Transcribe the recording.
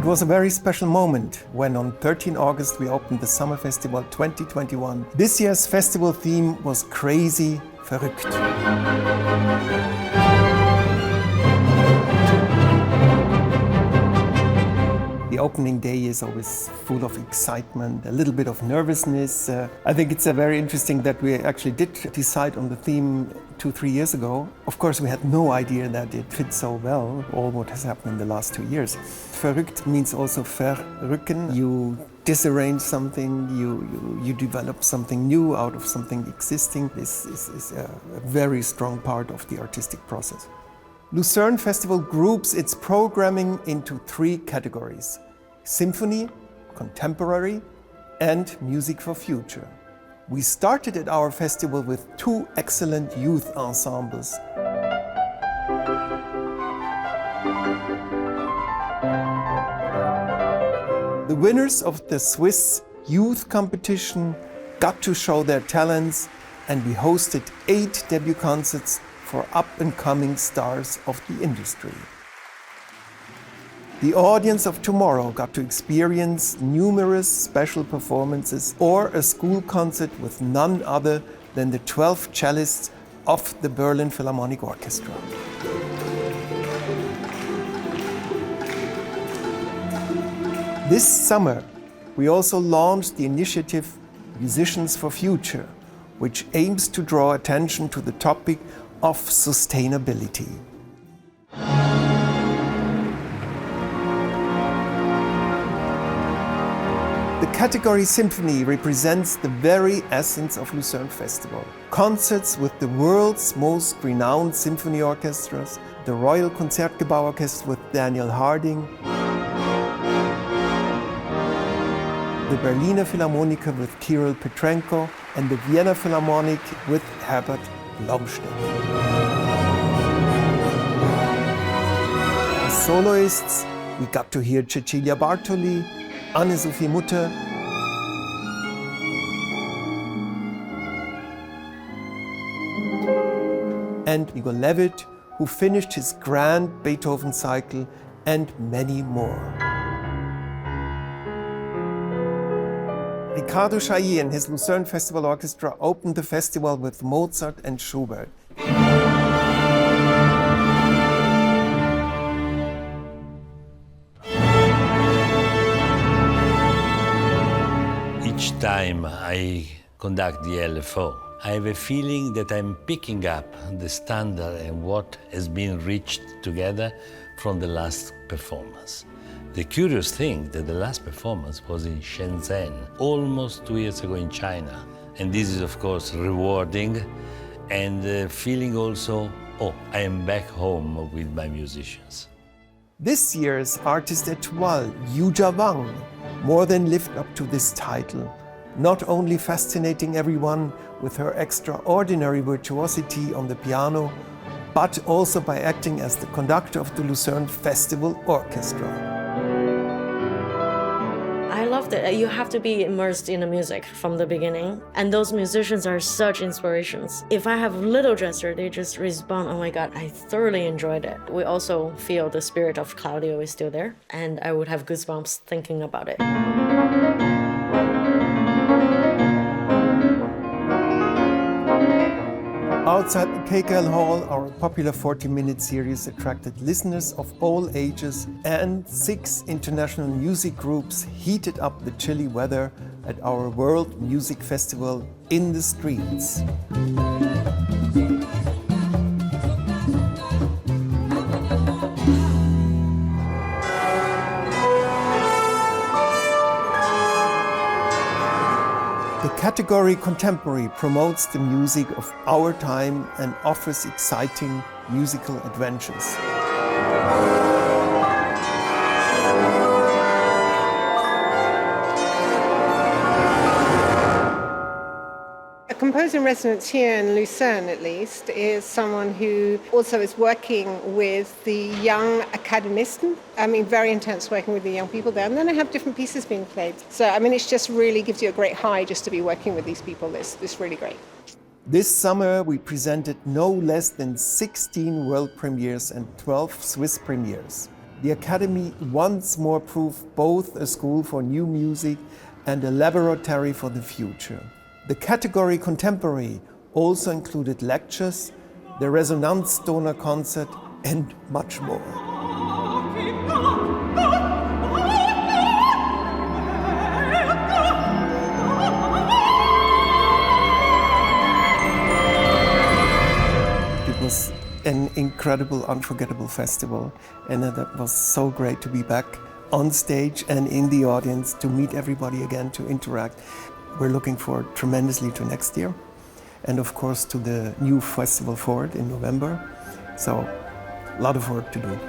was a very special moment when on 13 August we opened the Summer Festival 2021. This year's festival theme was Crazy, verrückt. The opening day is always full of excitement, a little bit of nervousness. I think it's very interesting that we actually did decide on the theme 2-3 years ago. Of course, we had no idea that it fits so well, all what has happened in the last 2 years. Verrückt means also verrücken. You disarrange something, you develop something new out of something existing. This is a very strong part of the artistic process. Lucerne Festival groups its programming into 3 categories: symphony, contemporary, and music for future. We started at our festival with 2 excellent youth ensembles. The winners of the Swiss youth competition got to show their talents, and we hosted 8 debut concerts for up-and-coming stars of the industry. The audience of tomorrow got to experience numerous special performances or a school concert with none other than the 12 cellists of the Berlin Philharmonic Orchestra. This summer, we also launched the initiative Musicians for Future, which aims to draw attention to the topic of sustainability. The category Symphony represents the very essence of Lucerne Festival. Concerts with the world's most renowned symphony orchestras, the Royal Concertgebouworchestra with Daniel Harding, the Berliner Philharmoniker with Kirill Petrenko, and the Vienna Philharmonic with Herbert Blomstedt. As soloists, we got to hear Cecilia Bartoli, Anne-Sophie Mutter, and Igor Levit, who finished his grand Beethoven cycle, and many more. Ricardo Chailly and his Lucerne Festival Orchestra opened the festival with Mozart and Schubert. Each time I conduct the LFO, I have a feeling that I'm picking up the standard and what has been reached together from the last performance. The curious thing that the last performance was in Shenzhen, almost 2 years ago in China. And this is of course rewarding and feeling also, oh, I am back home with my musicians. This year's artist étoile, Yuja Wang, more than lived up to this title, not only fascinating everyone with her extraordinary virtuosity on the piano, but also by acting as the conductor of the Lucerne Festival Orchestra. I love that you have to be immersed in the music from the beginning, and those musicians are such inspirations. If I have little gesture, they just respond, oh my God, I thoroughly enjoyed it. We also feel the spirit of Claudio is still there, and I would have goosebumps thinking about it. Outside the KKL Hall, our popular 40-minute series attracted listeners of all ages, and 6 international music groups heated up the chilly weather at our World Music Festival in the streets. The category Contemporary promotes the music of our time and offers exciting musical adventures. A composer in residence here in Lucerne, at least, is someone who also is working with the young academisten. I mean, very intense working with the young people there. And then I have different pieces being played. So, I mean, it just really gives you a great high just to be working with these people. It's really great. This summer, we presented no less than 16 world premieres and 12 Swiss premieres. the Academy once more proved both a school for new music and a laboratory for the future. The category Contemporary also included lectures, the Resonanztoner concert, and much more. It was an incredible, unforgettable festival, and that was so great to be back on stage and in the audience, to meet everybody again, to interact. We're looking forward tremendously to next year, and of course to the new Festival Forward in November. So, a lot of work to do.